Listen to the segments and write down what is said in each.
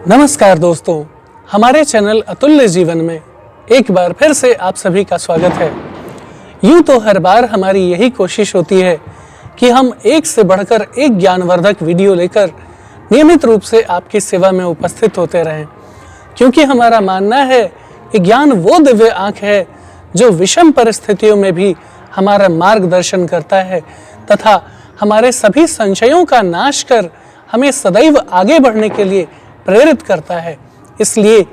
नमस्कार दोस्तों, हमारे चैनल अतुल्य जीवन में एक बार फिर से आप सभी का स्वागत है। यूं तो हर बार हमारी यही कोशिश होती है कि हम एक से बढ़कर एक ज्ञानवर्धक वीडियो लेकर नियमित रूप से आपकी सेवा में उपस्थित होते रहें, क्योंकि हमारा मानना है कि ज्ञान वो दिव्य आँख है जो विषम परिस्थितियों में भी हमारा मार्गदर्शन करता है तथा हमारे सभी संशयों का नाश कर हमें सदैव आगे बढ़ने के लिए प्रेरित करता है। इसलिए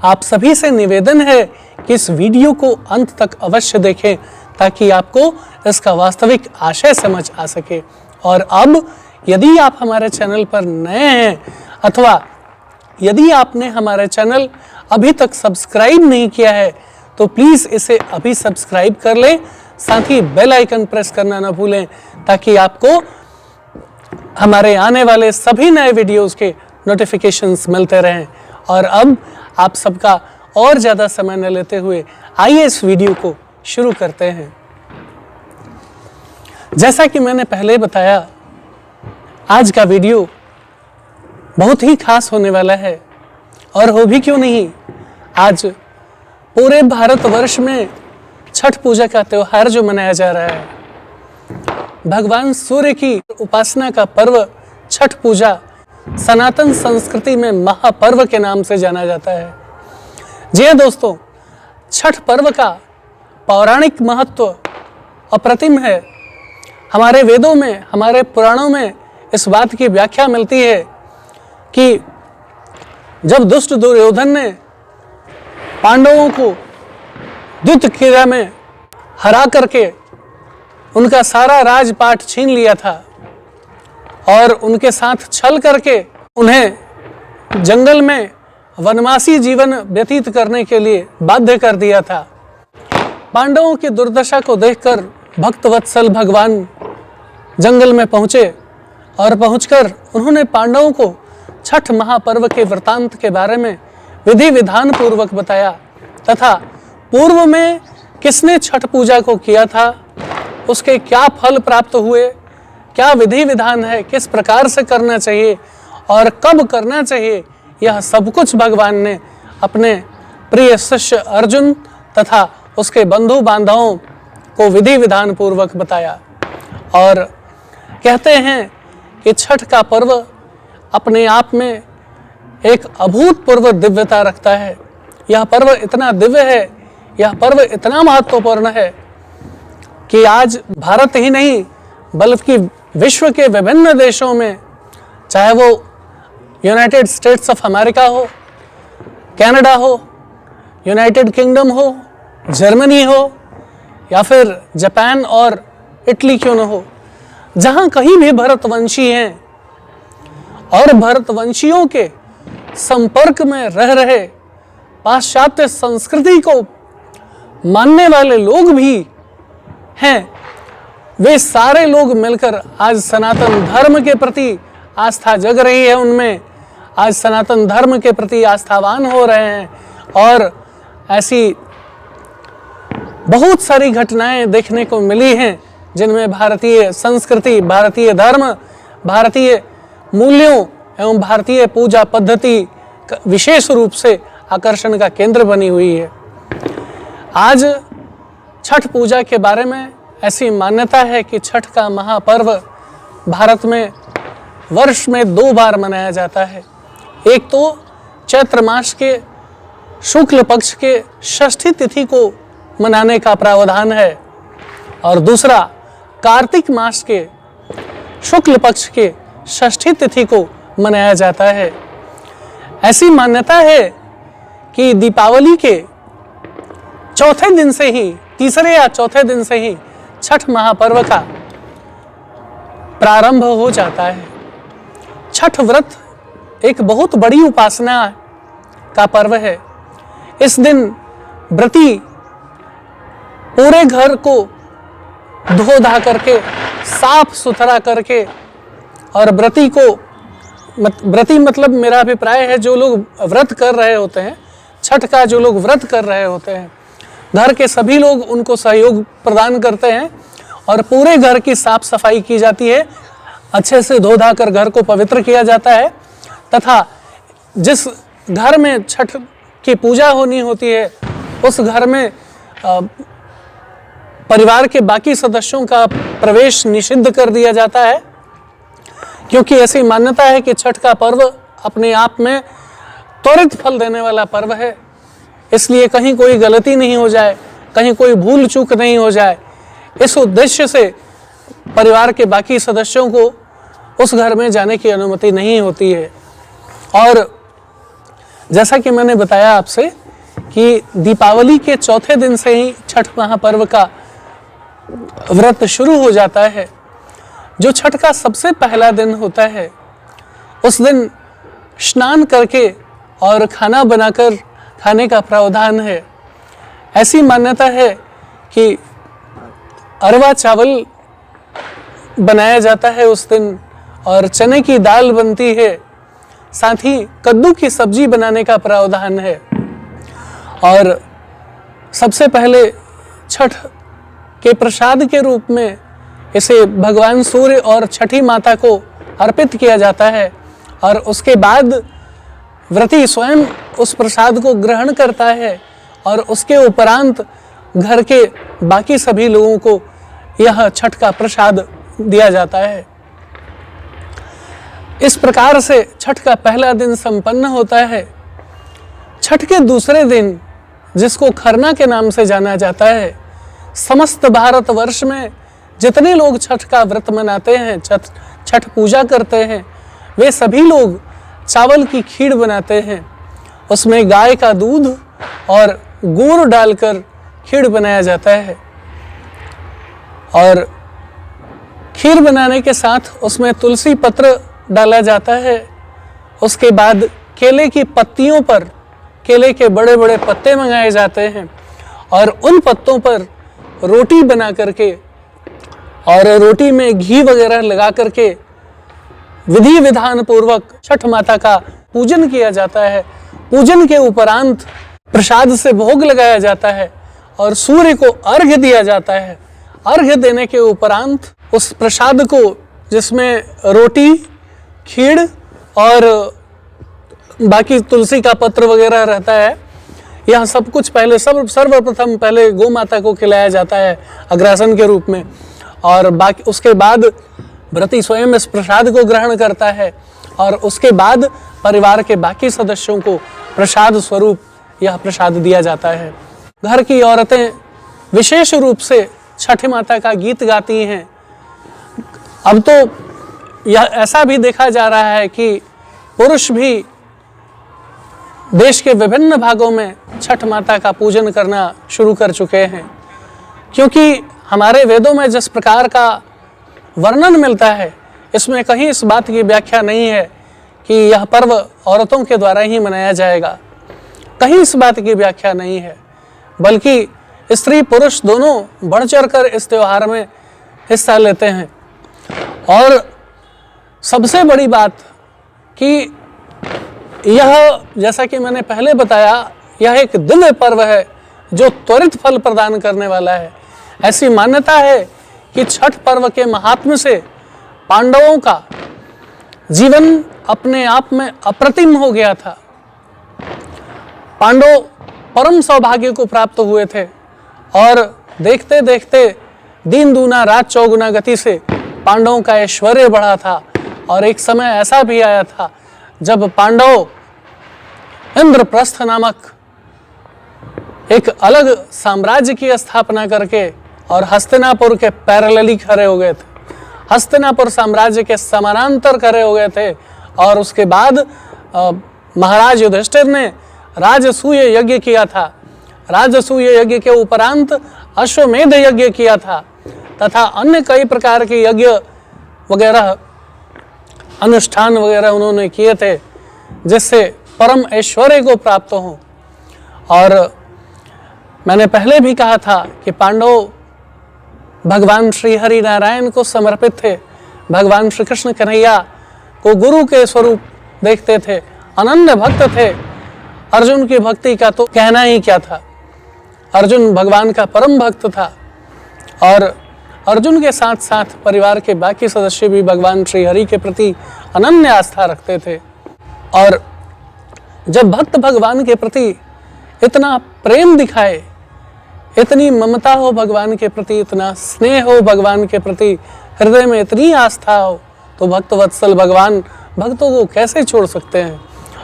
आप सभी से निवेदन है कि इस वीडियो को अंत तक अवश्य देखें ताकि आपको इसका वास्तविक आशय समझ आ सके। और अब यदि आप हमारे चैनल पर नए हैं अथवा यदि आपने हमारे चैनल अभी तक सब्सक्राइब नहीं किया है तो प्लीज़ इसे अभी सब्सक्राइब कर लें, साथ ही बेल आइकन प्रेस करना ना भूलें ताकि आपको हमारे आने वाले सभी नए वीडियोस के नोटिफिकेशंस मिलते रहें। और अब आप सबका और ज़्यादा समय न लेते हुए आइए इस वीडियो को शुरू करते हैं। जैसा कि मैंने पहले बताया, आज का वीडियो बहुत ही खास होने वाला है। और हो भी क्यों नहीं, आज पूरे भारतवर्ष में छठ पूजा का त्यौहार जो मनाया जा रहा है, भगवान सूर्य की उपासना का पर्व छठ पूजा सनातन संस्कृति में महापर्व के नाम से जाना जाता है। जी हाँ दोस्तों, छठ पर्व का पौराणिक महत्व अप्रतिम है। हमारे वेदों में, हमारे पुराणों में इस बात की व्याख्या मिलती है कि जब दुष्ट दुर्योधन ने पांडवों को द्युत क्रीड़ा में हरा करके उनका सारा राजपाट छीन लिया था और उनके साथ छल करके उन्हें जंगल में वनवासी जीवन व्यतीत करने के लिए बाध्य कर दिया था। पांडवों की दुर्दशा को देखकर भक्तवत्सल भगवान जंगल में पहुंचे और पहुंचकर उन्होंने पांडवों को छठ महापर्व के वृतांत के बारे में विधि विधान पूर्वक बताया तथा पूर्व में किसने छठ पूजा को किया था, उसके क्या फल प्राप्त हुए, क्या विधि विधान है, किस प्रकार से करना चाहिए और कब करना चाहिए, यह सब कुछ भगवान ने अपने प्रिय शिष्य अर्जुन तथा उसके बंधु बांधवों को विधि विधान पूर्वक बताया। और कहते हैं कि छठ का पर्व अपने आप में एक अभूतपूर्व दिव्यता रखता है। यह पर्व इतना दिव्य है, यह पर्व इतना महत्वपूर्ण है कि आज भारत ही नहीं बल्कि विश्व के विभिन्न देशों में, चाहे वो यूनाइटेड स्टेट्स ऑफ अमेरिका हो, कनाडा हो, यूनाइटेड किंगडम हो, जर्मनी हो या फिर जापान और इटली क्यों न हो, जहाँ कहीं भी भारतवंशी हैं और भारतवंशियों के संपर्क में रह रहे पाश्चात्य संस्कृति को मानने वाले लोग भी हैं, वे सारे लोग मिलकर आज सनातन धर्म के प्रति आस्था जग रही है उनमें, आज सनातन धर्म के प्रति आस्थावान हो रहे हैं। और ऐसी बहुत सारी घटनाएं देखने को मिली हैं जिनमें भारतीय संस्कृति, भारतीय धर्म, भारतीय मूल्यों एवं भारतीय पूजा पद्धति विशेष रूप से आकर्षण का केंद्र बनी हुई है। आज छठ पूजा के बारे में ऐसी मान्यता है कि छठ का महापर्व भारत में वर्ष में 2 बार मनाया जाता है। एक तो चैत्र मास के शुक्ल पक्ष के षष्ठी तिथि को मनाने का प्रावधान है और दूसरा कार्तिक मास के शुक्ल पक्ष के षष्ठी तिथि को मनाया जाता है। ऐसी मान्यता है कि दीपावली के चौथे दिन से ही, तीसरे या चौथे दिन से ही छठ महापर्व का प्रारंभ हो जाता है। छठ व्रत एक बहुत बड़ी उपासना का पर्व है। इस दिन व्रती पूरे घर को धो धा करके, साफ सुथरा करके, और व्रती मतलब मेरा अभिप्राय है जो लोग व्रत कर रहे होते हैं, छठ का जो लोग व्रत कर रहे होते हैं, घर के सभी लोग उनको सहयोग प्रदान करते हैं और पूरे घर की साफ सफाई की जाती है, अच्छे से धो धा कर घर को पवित्र किया जाता है तथा जिस घर में छठ की पूजा होनी होती है उस घर में परिवार के बाकी सदस्यों का प्रवेश निषिद्ध कर दिया जाता है, क्योंकि ऐसी मान्यता है कि छठ का पर्व अपने आप में त्वरित फल देने वाला पर्व है। इसलिए कहीं कोई गलती नहीं हो जाए, कहीं कोई भूल चूक नहीं हो जाए, इस उद्देश्य से परिवार के बाकी सदस्यों को उस घर में जाने की अनुमति नहीं होती है। और जैसा कि मैंने बताया आपसे कि दीपावली के चौथे दिन से ही छठ महापर्व का व्रत शुरू हो जाता है। जो छठ का सबसे पहला दिन होता है उस दिन स्नान करके और खाना बनाकर खाने का प्रावधान है। ऐसी मान्यता है कि अरवा चावल बनाया जाता है उस दिन और चने की दाल बनती है, साथ ही कद्दू की सब्जी बनाने का प्रावधान है। और सबसे पहले छठ के प्रसाद के रूप में इसे भगवान सूर्य और छठी माता को अर्पित किया जाता है और उसके बाद व्रती स्वयं उस प्रसाद को ग्रहण करता है और उसके उपरांत घर के बाकी सभी लोगों को यह छठ का प्रसाद दिया जाता है। इस प्रकार से छठ का पहला दिन संपन्न होता है। छठ के दूसरे दिन, जिसको खरना के नाम से जाना जाता है, समस्त भारतवर्ष में जितने लोग छठ का व्रत मनाते हैं, छठ पूजा करते हैं, वे सभी लोग चावल की खीर बनाते हैं। उसमें गाय का दूध और गुड़ डालकर खीर बनाया जाता है और खीर बनाने के साथ उसमें तुलसी पत्र डाला जाता है। उसके बाद केले की पत्तियों पर केले के बड़े बड़े पत्ते मंगाए जाते हैं और उन पत्तों पर रोटी बना करके और रोटी में घी वगैरह लगा करके विधि विधान पूर्वक छठ माता का पूजन किया जाता है। पूजन के उपरांत प्रसाद से भोग लगाया जाता है और सूर्य को अर्घ्य दिया जाता है। अर्घ्य देने के उपरांत उस प्रसाद को, जिसमें रोटी, खीर और बाकी तुलसी का पत्र वगैरह रहता है, यह सब कुछ पहले सर्वप्रथम पहले गौ माता को खिलाया जाता है अग्रासन के रूप में और बाकी उसके बाद व्रती स्वयं इस प्रसाद को ग्रहण करता है और उसके बाद परिवार के बाकी सदस्यों को प्रसाद स्वरूप यह प्रसाद दिया जाता है। घर की औरतें विशेष रूप से छठ माता का गीत गाती हैं। अब तो यह ऐसा भी देखा जा रहा है कि पुरुष भी देश के विभिन्न भागों में छठ माता का पूजन करना शुरू कर चुके हैं, क्योंकि हमारे वेदों में जिस प्रकार का वर्णन मिलता है इसमें कहीं इस बात की व्याख्या नहीं है कि यह पर्व औरतों के द्वारा ही मनाया जाएगा। कहीं इस बात की व्याख्या नहीं है, बल्कि स्त्री पुरुष दोनों बढ़ चढ़ कर इस त्योहार में हिस्सा लेते हैं। और सबसे बड़ी बात कि यह, जैसा कि मैंने पहले बताया, यह एक दिव्य पर्व है जो त्वरित फल प्रदान करने वाला है। ऐसी मान्यता है कि छठ पर्व के महात्म्य से पांडवों का जीवन अपने आप में अप्रतिम हो गया था। पांडव परम सौभाग्य को प्राप्त हुए थे और देखते देखते दिन दूना रात चौगुना गति से पांडवों का ऐश्वर्य बढ़ा था। और एक समय ऐसा भी आया था जब पांडव इंद्रप्रस्थ नामक एक अलग साम्राज्य की स्थापना करके और हस्तिनापुर के पैरेलली खड़े हो गए थे, हस्तिनापुर साम्राज्य के समानांतर खड़े हो गए थे। और उसके बाद महाराज युधिष्ठिर ने राजसूय यज्ञ किया था। राजसूय यज्ञ के उपरांत अश्वमेध यज्ञ किया था तथा अन्य कई प्रकार के यज्ञ वगैरह अनुष्ठान वगैरह उन्होंने किए थे, जिससे परम ऐश्वर्य को प्राप्त हो। और मैंने पहले भी कहा था कि पांडव भगवान श्री हरि नारायण को समर्पित थे, भगवान श्री कृष्ण कन्हैया को गुरु के स्वरूप देखते थे, अनन्य भक्त थे। अर्जुन की भक्ति का तो कहना ही क्या था, अर्जुन भगवान का परम भक्त था। और अर्जुन के साथ साथ परिवार के बाकी सदस्य भी भगवान श्री हरि के प्रति अनन्य आस्था रखते थे। और जब भक्त भगवान के प्रति इतना प्रेम दिखाए, इतनी ममता हो भगवान के प्रति, इतना स्नेह हो भगवान के प्रति, हृदय में इतनी आस्था हो, तो भक्त वत्सल भगवान भक्तों को कैसे छोड़ सकते हैं।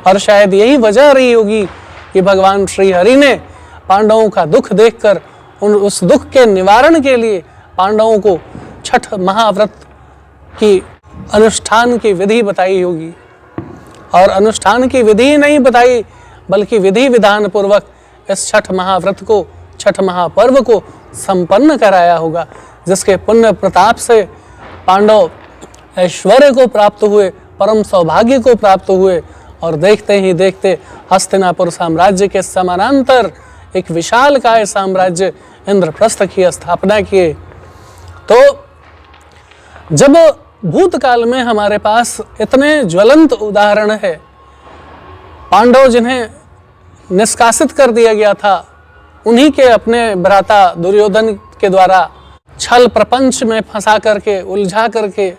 और शायद यही वजह रही होगी कि भगवान श्री हरि ने पांडवों का दुख देखकर उस दुख के निवारण के लिए पांडवों को छठ महाव्रत की अनुष्ठान की विधि बताई होगी। और अनुष्ठान की विधि नहीं बताई, बल्कि विधि विधान पूर्वक इस छठ महाव्रत को, छठ महापर्व को संपन्न कराया होगा, जिसके पुण्य प्रताप से पांडव ऐश्वर्य को प्राप्त हुए, परम सौभाग्य को प्राप्त हुए, और देखते ही देखते हस्तिनापुर साम्राज्य के समानांतर एक विशालकाय साम्राज्य इंद्रप्रस्थ की स्थापना किए। तो जब भूतकाल में हमारे पास इतने ज्वलंत उदाहरण है, पांडव जिन्हें निष्कासित कर दिया गया था, उन्हीं के अपने भ्राता दुर्योधन के द्वारा छल प्रपंच में फंसा करके, उलझा करके,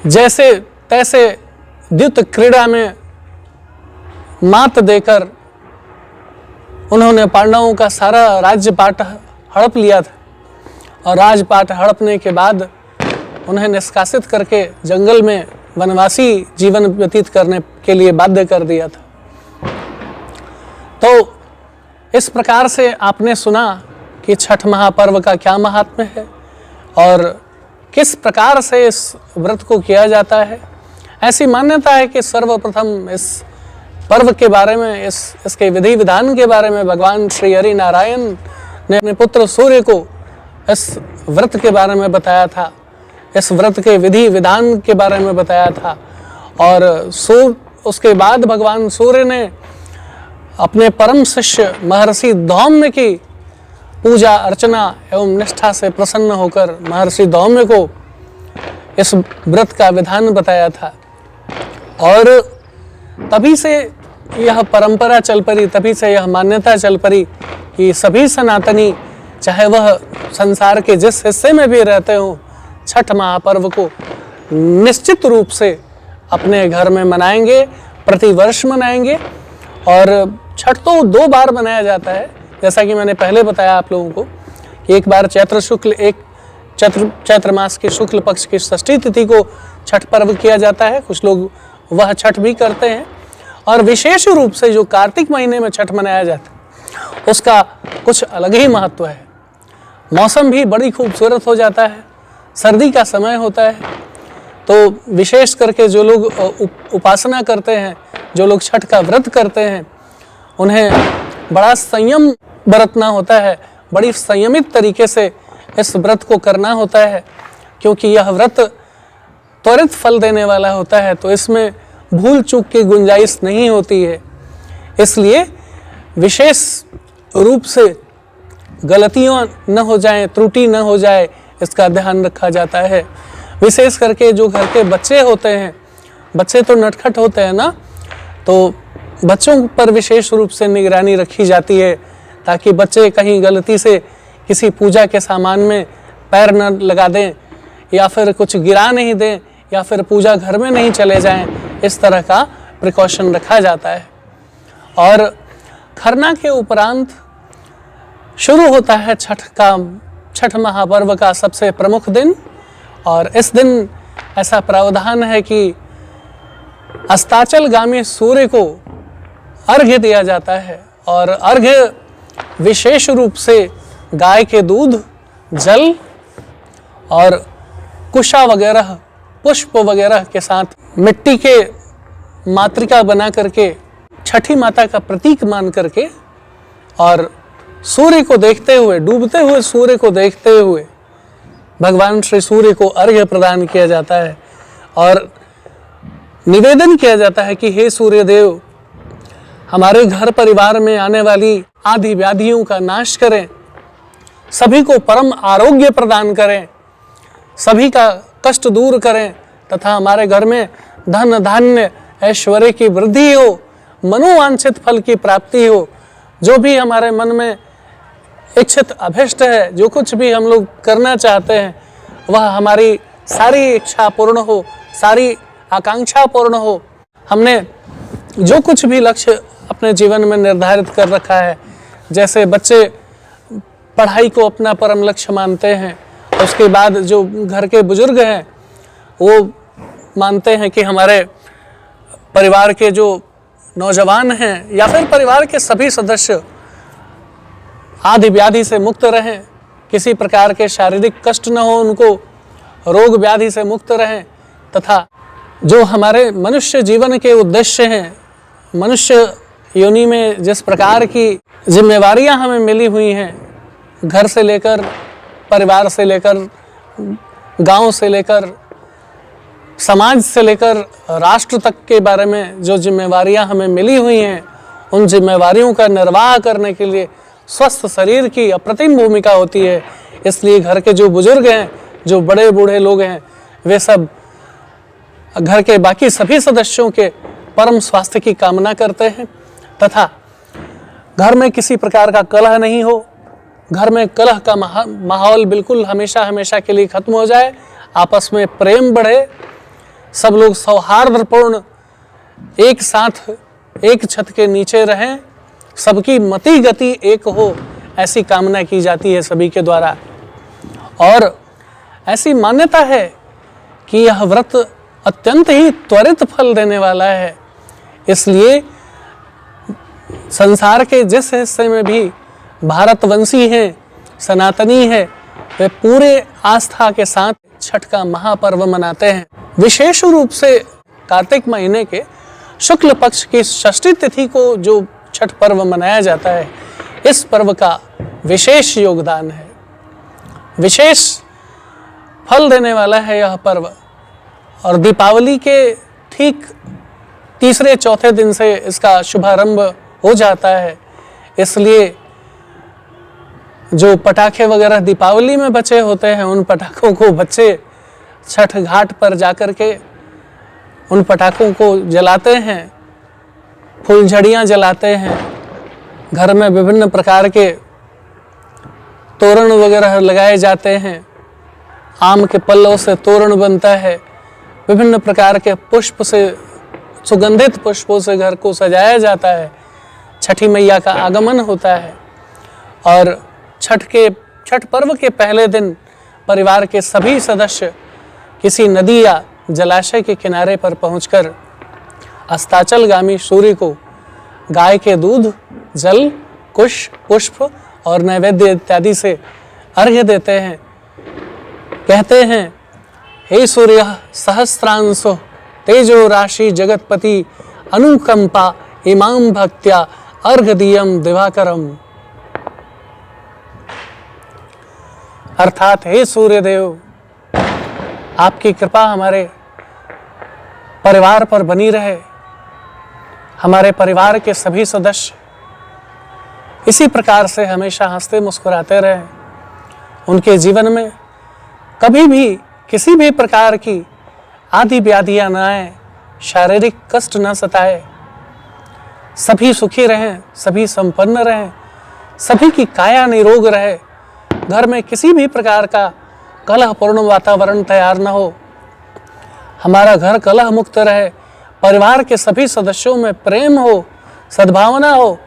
जैसे तैसे द्युत क्रीड़ा में मात देकर उन्होंने पांडवों का सारा राज्यपाट हड़प लिया था। और राजपाट हड़पने के बाद उन्हें निष्कासित करके जंगल में वनवासी जीवन व्यतीत करने के लिए बाध्य कर दिया था। तो इस प्रकार से आपने सुना कि छठ महापर्व का क्या महात्म्य है और किस प्रकार से इस व्रत को किया जाता है। ऐसी मान्यता है कि सर्वप्रथम इस पर्व के बारे में, इसके विधि विधान के बारे में भगवान श्री हरि नारायण ने अपने पुत्र सूर्य को इस व्रत के बारे में बताया था, इस व्रत के विधि विधान के बारे में बताया था। और उसके बाद भगवान सूर्य ने अपने परम शिष्य महर्षि धौम्य की पूजा अर्चना एवं निष्ठा से प्रसन्न होकर महर्षि धौम्य को इस व्रत का विधान बताया था। और तभी से यह परंपरा चल पड़ी, तभी से यह मान्यता चल पड़ी कि सभी सनातनी, चाहे वह संसार के जिस हिस्से में भी रहते हों, छठ महापर्व को निश्चित रूप से अपने घर में मनाएंगे, प्रतिवर्ष मनाएंगे। और छठ तो 2 बार मनाया जाता है, जैसा कि मैंने पहले बताया आप लोगों को कि एक बार चैत्र मास की शुक्ल पक्ष की षष्ठी तिथि को छठ पर्व किया जाता है। कुछ लोग वह छठ भी करते हैं। और विशेष रूप से जो कार्तिक महीने में छठ मनाया जाता है, उसका कुछ अलग ही महत्व है। मौसम भी बड़ी खूबसूरत हो जाता है, सर्दी का समय होता है, तो विशेष करके जो लोग उपासना करते हैं, जो लोग छठ का व्रत करते हैं, उन्हें बड़ा संयम बरतना होता है, बड़ी संयमित तरीके से इस व्रत को करना होता है, क्योंकि यह व्रत त्वरित फल देने वाला होता है। तो इसमें भूल चूक की गुंजाइश नहीं होती है, इसलिए विशेष रूप से गलतियां न हो जाएं, त्रुटि न हो जाए, इसका ध्यान रखा जाता है। विशेष करके जो घर के बच्चे होते हैं, बच्चे तो नटखट होते हैं ना, तो बच्चों पर विशेष रूप से निगरानी रखी जाती है, ताकि बच्चे कहीं गलती से किसी पूजा के सामान में पैर न लगा दें, या फिर कुछ गिरा नहीं दें, या फिर पूजा घर में नहीं चले जाएं। इस तरह का प्रिकॉशन रखा जाता है। और खरना के उपरांत शुरू होता है छठ महापर्व का सबसे प्रमुख दिन। और इस दिन ऐसा प्रावधान है कि अस्ताचलगामी सूर्य को अर्घ्य दिया जाता है। और अर्घ्य विशेष रूप से गाय के दूध, जल और कुशा वगैरह, पुष्प वगैरह के साथ मिट्टी के मातृका बना करके, छठी माता का प्रतीक मान करके, और सूर्य को देखते हुए, डूबते हुए सूर्य को देखते हुए भगवान श्री सूर्य को अर्घ्य प्रदान किया जाता है। और निवेदन किया जाता है कि हे सूर्य देव, हमारे घर परिवार में आने वाली आदि व्याधियों का नाश करें, सभी को परम आरोग्य प्रदान करें, सभी का कष्ट दूर करें, तथा हमारे घर में धन धान्य ऐश्वर्य की वृद्धि हो, मनोवांछित फल की प्राप्ति हो। जो भी हमारे मन में इच्छित अभिष्ट है, जो कुछ भी हम लोग करना चाहते हैं, वह हमारी सारी इच्छा पूर्ण हो, सारी आकांक्षा पूर्ण हो। हमने जो कुछ भी लक्ष्य अपने जीवन में निर्धारित कर रखा है, जैसे बच्चे पढ़ाई को अपना परम लक्ष्य मानते हैं, उसके बाद जो घर के बुजुर्ग हैं वो मानते हैं कि हमारे परिवार के जो नौजवान हैं या फिर परिवार के सभी सदस्य आदि व्याधि से मुक्त रहें, किसी प्रकार के शारीरिक कष्ट न हो, उनको रोग व्याधि से मुक्त रहें, तथा जो हमारे मनुष्य जीवन के उद्देश्य हैं, मनुष्य योनि में जिस प्रकार की जिम्मेवारियां हमें मिली हुई हैं, घर से लेकर परिवार से लेकर गांव से लेकर समाज से लेकर राष्ट्र तक के बारे में जो जिम्मेवारियां हमें मिली हुई हैं, उन जिम्मेवारियों का निर्वाह करने के लिए स्वस्थ शरीर की अप्रतिम भूमिका होती है। इसलिए घर के जो बुजुर्ग हैं, जो बड़े बूढ़े लोग हैं, वे सब घर के बाकी सभी सदस्यों के परम स्वास्थ्य की कामना करते हैं तथा घर में किसी प्रकार का कलह नहीं हो, घर में कलह का माहौल बिल्कुल हमेशा हमेशा के लिए खत्म हो जाए, आपस में प्रेम बढ़े, सब लोग सौहार्दपूर्ण एक साथ एक छत के नीचे रहें, सबकी मति गति एक हो, ऐसी कामना की जाती है सभी के द्वारा। और ऐसी मान्यता है कि यह व्रत अत्यंत ही त्वरित फल देने वाला है। इसलिए संसार के जिस हिस्से में भी भारतवंशी हैं, सनातनी है, वे पूरे आस्था के साथ छठ का महापर्व मनाते हैं। विशेष रूप से कार्तिक महीने के शुक्ल पक्ष की षष्ठी तिथि को जो छठ पर्व मनाया जाता है, इस पर्व का विशेष योगदान है, विशेष फल देने वाला है यह पर्व। और दीपावली के ठीक तीसरे चौथे दिन से इसका शुभारंभ हो जाता है। इसलिए जो पटाखे वगैरह दीपावली में बचे होते हैं, उन पटाखों को बच्चे छठ घाट पर जाकर के उन पटाखों को जलाते हैं, फुलझड़ियाँ जलाते हैं, घर में विभिन्न प्रकार के तोरण वगैरह लगाए जाते हैं, आम के पल्लों से तोरण बनता है, विभिन्न प्रकार के पुष्प से, सुगंधित पुष्पों से घर को सजाया जाता है, छठी मैया का आगमन होता है। और छठ पर्व के पहले दिन परिवार के सभी सदस्य किसी नदी या जलाशय के किनारे पर पहुंचकर अस्ताचलगामी सूर्य को गाय के दूध, जल, कुश, पुष्प और नैवेद्य इत्यादि से अर्घ्य देते हैं। कहते हैं, हे सूर्य सहस्रांशो तेजो राशि जगतपति अनुकंपा इमाम भक्त्या अर्घदीयम दिवाकरम। अर्थात हे सूर्यदेव, आपकी कृपा हमारे परिवार पर बनी रहे, हमारे परिवार के सभी सदस्य इसी प्रकार से हमेशा हंसते मुस्कुराते रहे, उनके जीवन में कभी भी किसी भी प्रकार की आदि व्याधियां न आए, शारीरिक कष्ट न सताए, सभी सुखी रहें, सभी संपन्न रहें, सभी की काया निरोग रहे, घर में किसी भी प्रकार का कलहपूर्ण वातावरण तैयार न हो, हमारा घर कलह मुक्त रहे, परिवार के सभी सदस्यों में प्रेम हो, सद्भावना हो,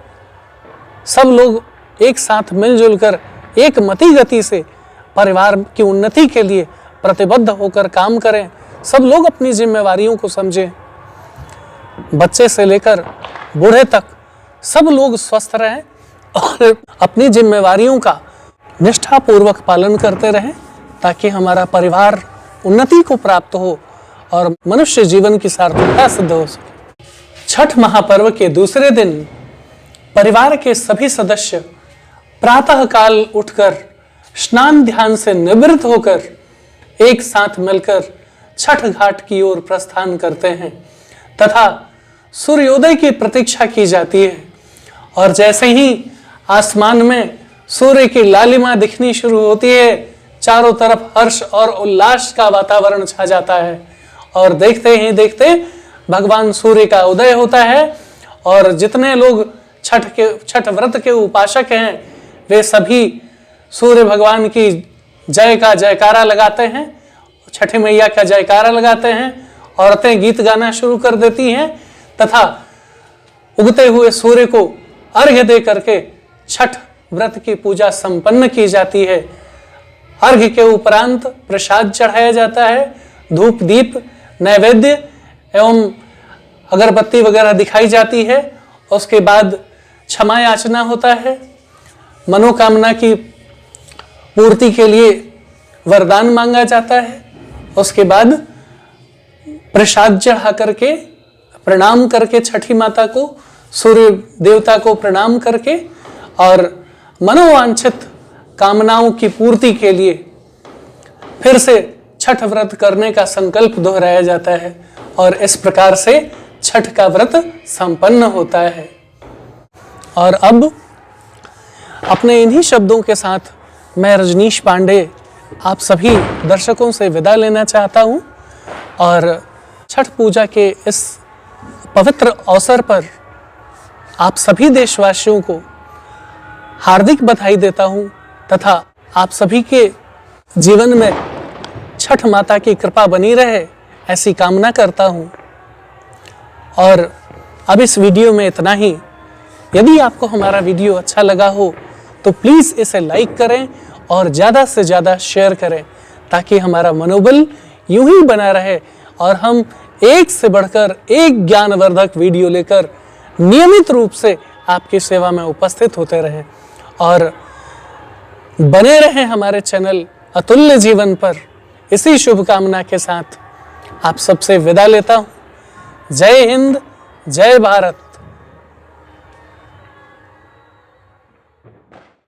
सब लोग एक साथ मिलजुल कर एक मति गति से परिवार की उन्नति के लिए प्रतिबद्ध होकर काम करें, सब लोग अपनी जिम्मेवारियों को समझें, बच्चे से लेकर बूढ़े तक सब लोग स्वस्थ रहें और अपनी जिम्मेवारियों का निष्ठापूर्वक पालन करते रहें, ताकि हमारा परिवार उन्नति को प्राप्त हो और मनुष्य जीवन की सार्थकता सिद्ध हो सके। छठ महापर्व के दूसरे दिन परिवार के सभी सदस्य प्रातः काल उठकर स्नान ध्यान से निवृत्त होकर एक साथ मिलकर छठ घाट की ओर प्रस्थान करते हैं तथा सूर्योदय की प्रतीक्षा की जाती है। और जैसे ही आसमान में सूर्य की लालिमा दिखनी शुरू होती है, चारों तरफ हर्ष और उल्लास का वातावरण छा जाता है और देखते ही देखते भगवान सूर्य का उदय होता है। और जितने लोग छठ व्रत के उपासक हैं, वे सभी सूर्य भगवान की जय का जयकारा लगाते हैं, छठी मैया का जयकारा लगाते हैं। औरतें गीत गाना शुरू कर देती हैं, तथा उगते हुए सूर्य को अर्घ्य दे करके छठ व्रत की पूजा संपन्न की जाती है। अर्घ्य के उपरांत प्रसाद चढ़ाया जाता है, धूप दीप नैवेद्य एवं अगरबत्ती वगैरह दिखाई जाती है। उसके बाद क्षमा याचना होता है, मनोकामना की पूर्ति के लिए वरदान मांगा जाता है। उसके बाद प्रसाद चढ़ा करके प्रणाम करके छठी माता को, सूर्य देवता को प्रणाम करके और मनोवांछित कामनाओं की पूर्ति के लिए फिर से छठ व्रत करने का संकल्प दोहराया जाता है और इस प्रकार से छठ का व्रत संपन्न होता है। और अब अपने इन्हीं शब्दों के साथ मैं रजनीश पांडे आप सभी दर्शकों से विदा लेना चाहता हूं और छठ पूजा के इस पवित्र अवसर पर आप सभी देशवासियों को हार्दिक बधाई देता हूं तथा आप सभी के जीवन में छठ माता की कृपा बनी रहे ऐसी कामना करता हूं। और अब इस वीडियो में इतना ही। यदि आपको हमारा वीडियो अच्छा लगा हो तो प्लीज़ इसे लाइक करें और ज़्यादा से ज़्यादा शेयर करें ताकि हमारा मनोबल यूं ही बना रहे और हम एक से बढ़कर एक ज्ञानवर्धक वीडियो लेकर नियमित रूप से आपकी सेवा में उपस्थित होते रहें और बने रहें हमारे चैनल अतुल्य जीवन पर। इसी शुभकामना के साथ आप सबसे विदा लेता हूं। जय हिंद, जय भारत।